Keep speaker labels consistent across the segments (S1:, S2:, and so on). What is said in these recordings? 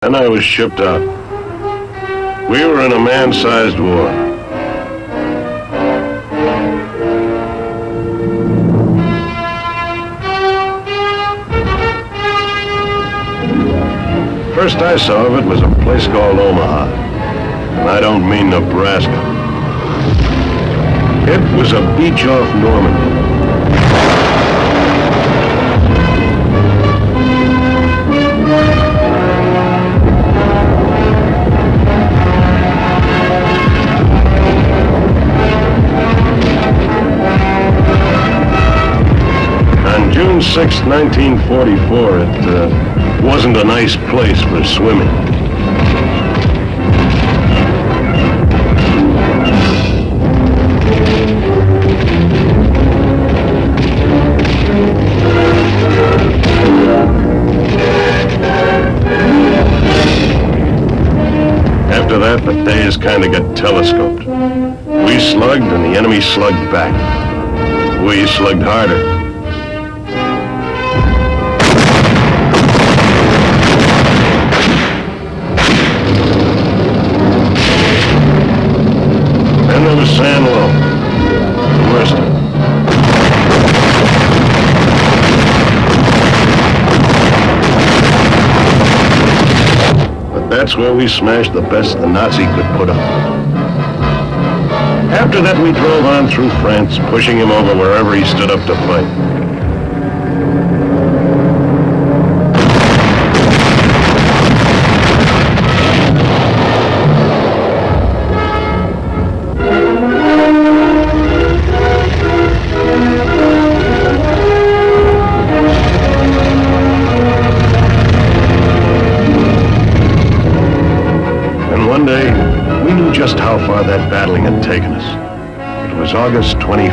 S1: Then I was shipped out. We were in a man-sized war. First I saw of it was a place called Omaha. And I don't mean Nebraska. It was a beach off Normandy. On June 6, 1944, it wasn't a nice place for swimming. After that, the days kind of got telescoped. We slugged and the enemy slugged back. We slugged harder. Then there was San Lo, the worst of it. That's where we smashed the best the Nazi could put up. After that, we drove on through France, pushing him over wherever he stood up to fight. One day, we knew just how far that battling had taken us. It was August 25th.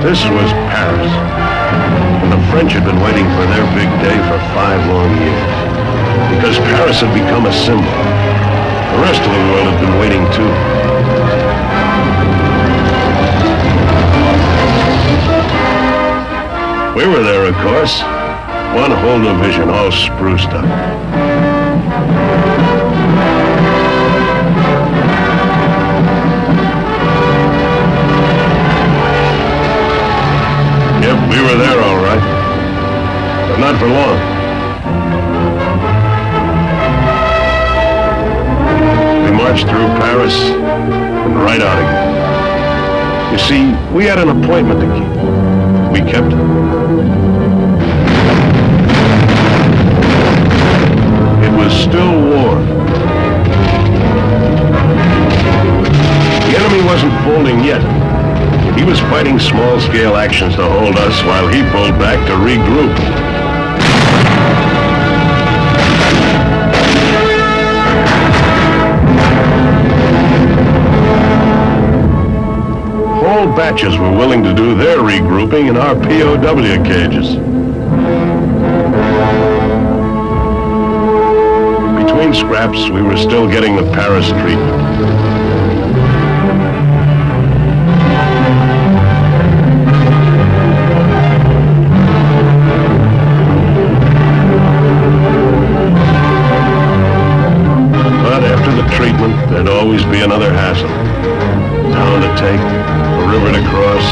S1: This was Paris, and the French had been waiting for their big day for 5 long years. Because Paris had become a symbol. The rest of the world had been waiting too. We were there, of course. One whole division, all spruced up. Yep, we were there all right. But not for long. We marched through Paris and right out again. You see, we had an appointment to keep. We kept it. It was still war. The enemy wasn't folding yet. He was fighting small-scale actions to hold us while he pulled back to regroup. Whole batches were willing to do their regrouping in our POW cages. Between scraps, we were still getting the Paris treatment. But after the treatment, there'd always be another hassle. Town to take, a river to cross.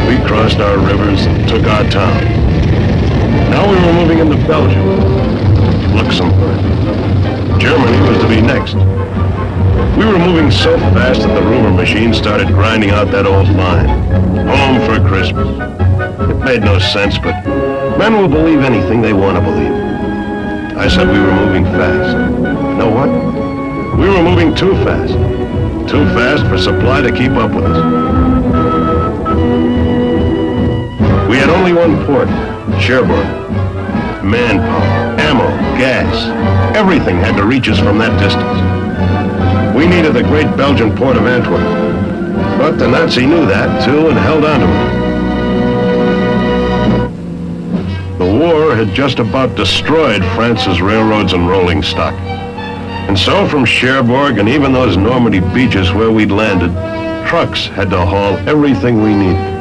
S1: We crossed our rivers and took our town. Now we were moving into Belgium, Luxembourg. Germany was to be next. We were moving so fast that the rumor machine started grinding out that old line. Home for Christmas. It made no sense, but men will believe anything they want to believe. I said we were moving fast. You know what? We were moving too fast. Too fast for supply to keep up with us. We had only one port, Cherbourg. Manpower, ammo, gas, everything had to reach us from that distance. key to the great Belgian port of Antwerp. But the Nazi knew that, too, and held on to it. The war had just about destroyed France's railroads and rolling stock. And so from Cherbourg and even those Normandy beaches where we'd landed, trucks had to haul everything we needed.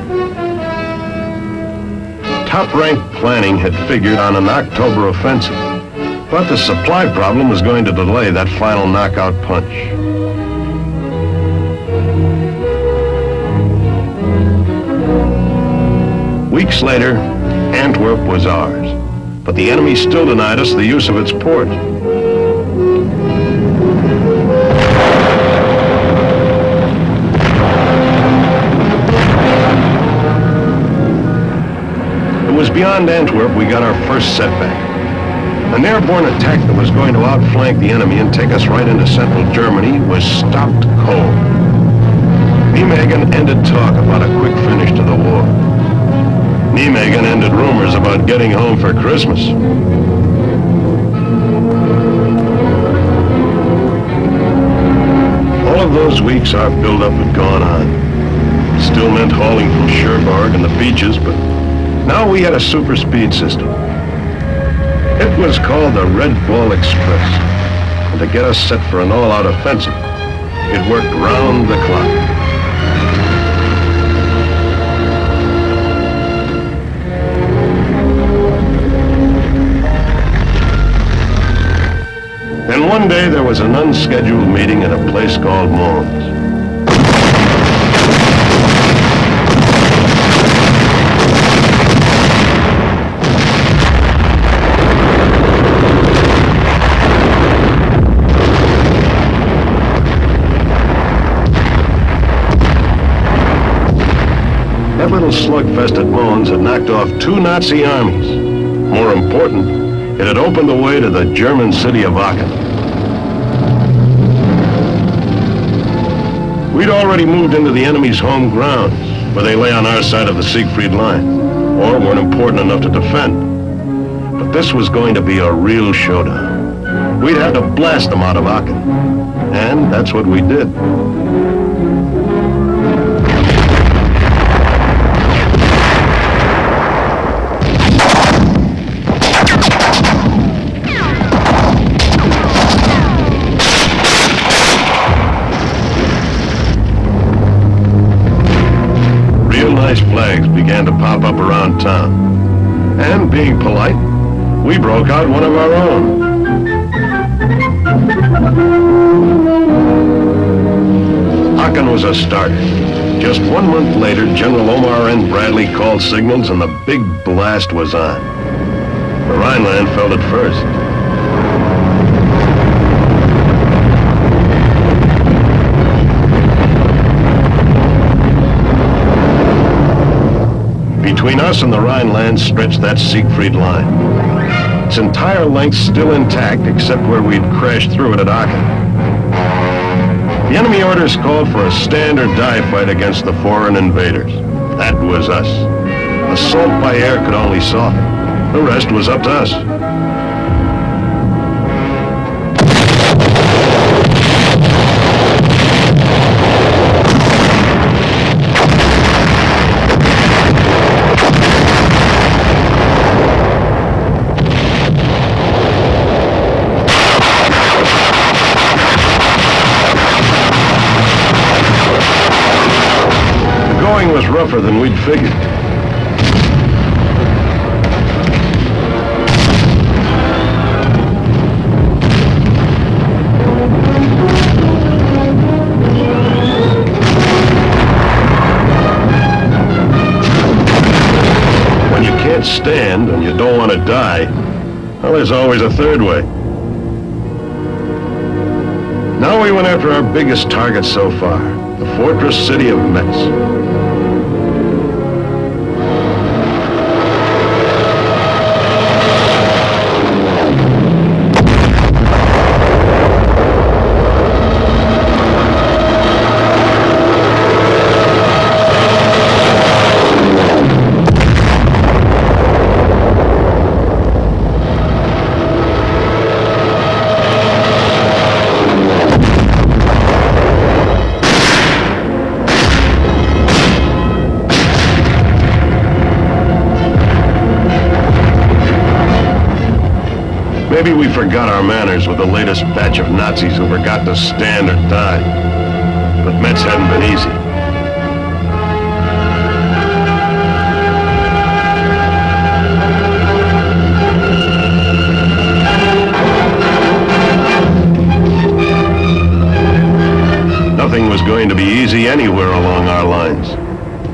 S1: Top-rank planning had figured on an October offensive, but the supply problem was going to delay that final knockout punch. Weeks later, Antwerp was ours, but the enemy still denied us the use of its port. It was beyond Antwerp we got our first setback. An airborne attack that was going to outflank the enemy and take us right into central Germany was stopped cold. Nijmegen ended talk about a quick finish to the war. Nijmegen ended rumors about getting home for Christmas. All of those weeks our buildup had gone on. Still meant hauling from Cherbourg and the beaches, but now we had a super speed system. It was called the Red Ball Express, and to get us set for an all-out offensive, it worked round the clock. Then one day there was an unscheduled meeting at a place called Mons. That little slugfest at Mons had knocked off 2 Nazi armies. More important, it had opened the way to the German city of Aachen. We'd already moved into the enemy's home grounds, where they lay on our side of the Siegfried Line, or weren't important enough to defend. But this was going to be a real showdown. We'd had to blast them out of Aachen, and that's what we did. Nice flags began to pop up around town. And being polite, we broke out one of our own. Aachen was a starter. Just 1 month later, General Omar N. Bradley called signals and the big blast was on. The Rhineland felt it first. Between us and the Rhineland stretched that Siegfried Line. Its entire length still intact except where we'd crashed through it at Aachen. The enemy orders called for a stand or die fight against the foreign invaders. That was us. Assault by air could only soften. The rest was up to us. Was rougher than we'd figured. When you can't stand and you don't want to die, well, there's always a third way. Now we went after our biggest target so far, the fortress city of Metz. Maybe we forgot our manners with the latest batch of Nazis who forgot to stand or die. But Metz hadn't been easy. Nothing was going to be easy anywhere along our lines.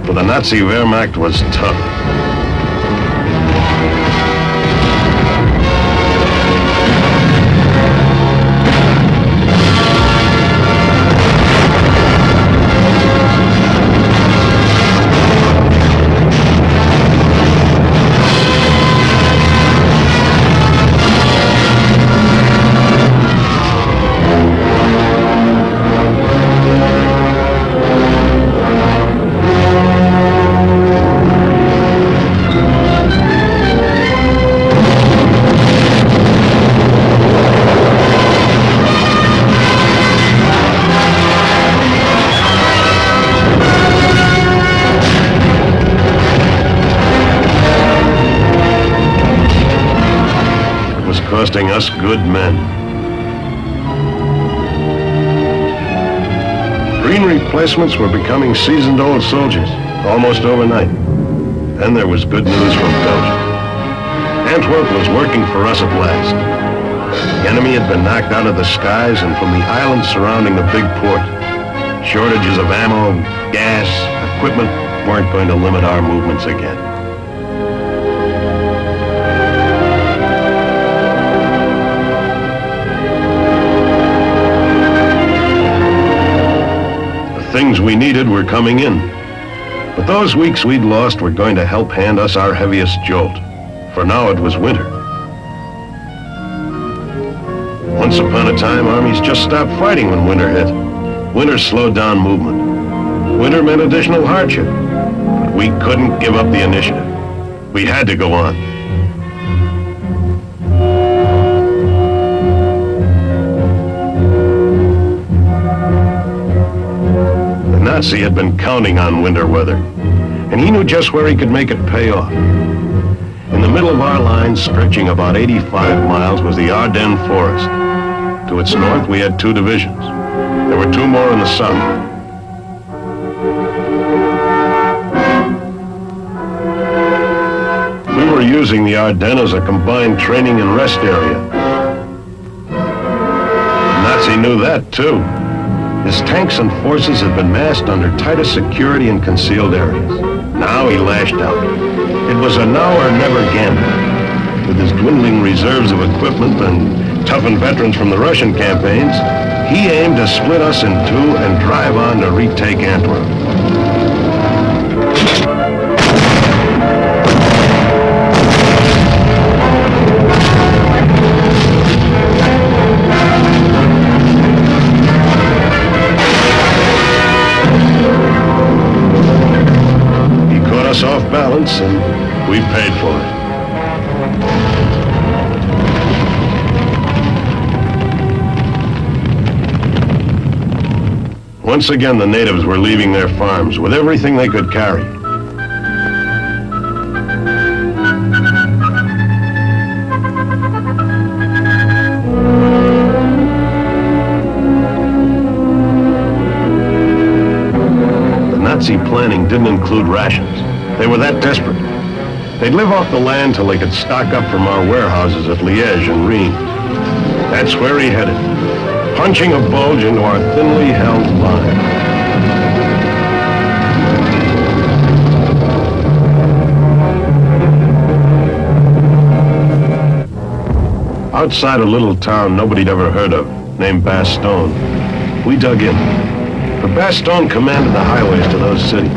S1: For the Nazi Wehrmacht was tough. Costing us good men. Green replacements were becoming seasoned old soldiers, almost overnight. Then there was good news from Belgium. Antwerp was working for us at last. The enemy had been knocked out of the skies and from the islands surrounding the big port. Shortages of ammo, gas, equipment weren't going to limit our movements again. Things we needed were coming in. But those weeks we'd lost were going to help hand us our heaviest jolt. For now it was winter. Once upon a time, armies just stopped fighting when winter hit. Winter slowed down movement. Winter meant additional hardship. But we couldn't give up the initiative. We had to go on. Nazi had been counting on winter weather, and he knew just where he could make it pay off. In the middle of our line, stretching about 85 miles, was the Ardennes forest. To its north, we had 2 divisions. There were 2 more in the south. We were using the Ardennes as a combined training and rest area. The Nazi knew that, too. His tanks and forces had been massed under tighter security in concealed areas. Now he lashed out. It was a now or never gamble. With his dwindling reserves of equipment and toughened veterans from the Russian campaigns, he aimed to split us in 2 and drive on to retake Antwerp. Off balance, and we paid for it. Once again, the natives were leaving their farms with everything they could carry. The Nazi planning didn't include rations. They were that desperate. They'd live off the land till they could stock up from our warehouses at Liège and Rheims. That's where he headed, punching a bulge into our thinly held line. Outside a little town nobody'd ever heard of, named Bastogne, we dug in. For Bastogne commanded the highways to those cities.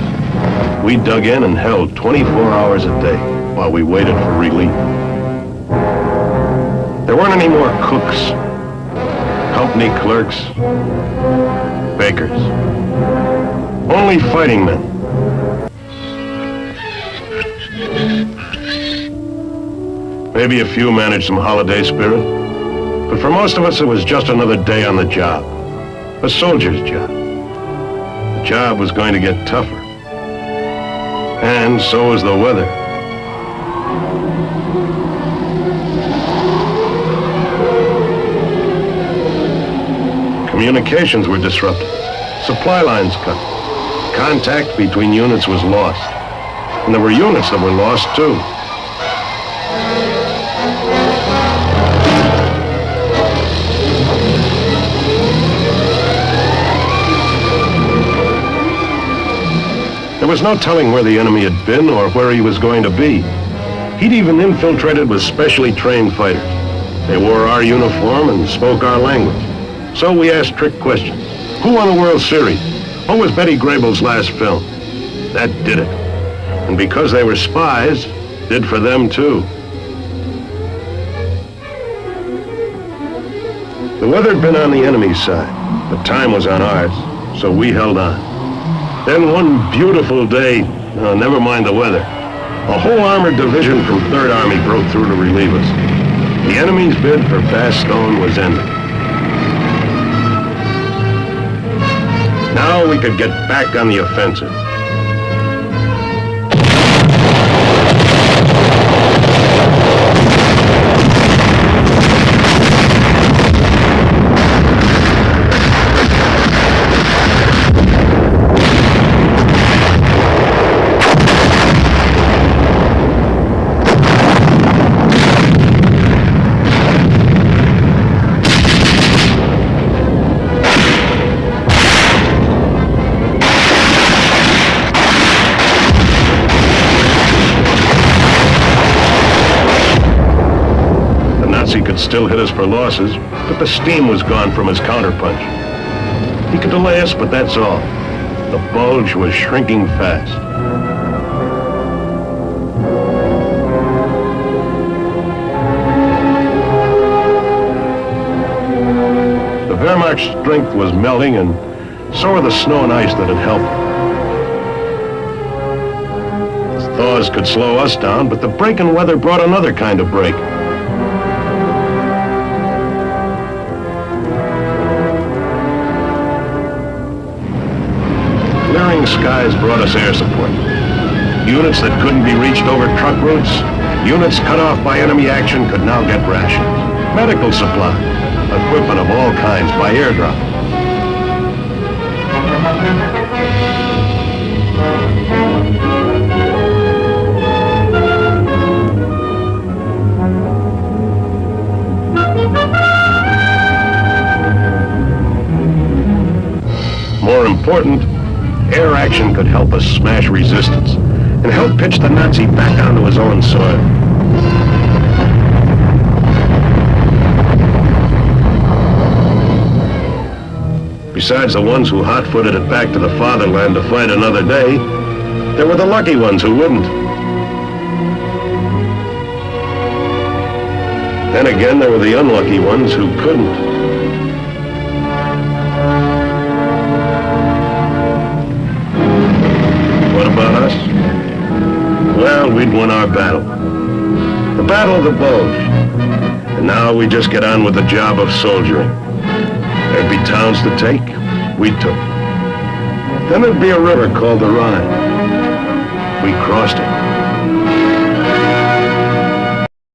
S1: We dug in and held 24 hours a day while we waited for relief. There weren't any more cooks, company clerks, bakers. Only fighting men. Maybe a few managed some holiday spirit, but for most of us it was just another day on the job. A soldier's job. The job was going to get tougher. And so was the weather. Communications were disrupted. Supply lines cut. Contact between units was lost. And there were units that were lost, too. There was no telling where the enemy had been or where he was going to be. He'd even infiltrated with specially trained fighters. They wore our uniform and spoke our language. So we asked trick questions. Who won the World Series? What was Betty Grable's last film? That did it. And because they were spies, did for them too. The weather had been on the enemy's side, but time was on ours, so we held on. Then one beautiful day, never mind the weather, a whole armored division from 3rd Army broke through to relieve us. The enemy's bid for Bastogne was ended. Now we could get back on the offensive. He could still hit us for losses, but the steam was gone from his counterpunch. He could delay us, but that's all. The Bulge was shrinking fast. The Wehrmacht's strength was melting, and so were the snow and ice that had helped. The thaws could slow us down, but the break in weather brought another kind of break. Clearing skies brought us air support. Units that couldn't be reached over truck routes, units cut off by enemy action could now get rations. Medical supply, equipment of all kinds by airdrop. More important, air action could help us smash resistance and help pitch the Nazi back onto his own soil. Besides the ones who hot-footed it back to the fatherland to fight another day, there were the lucky ones who wouldn't. Then again, there were the unlucky ones who couldn't. What about us? Well, we'd won our battle. The Battle of the Bulge. And now we just get on with the job of soldiering. There'd be towns to take, we took. Then there'd be a river called the Rhine. We crossed it.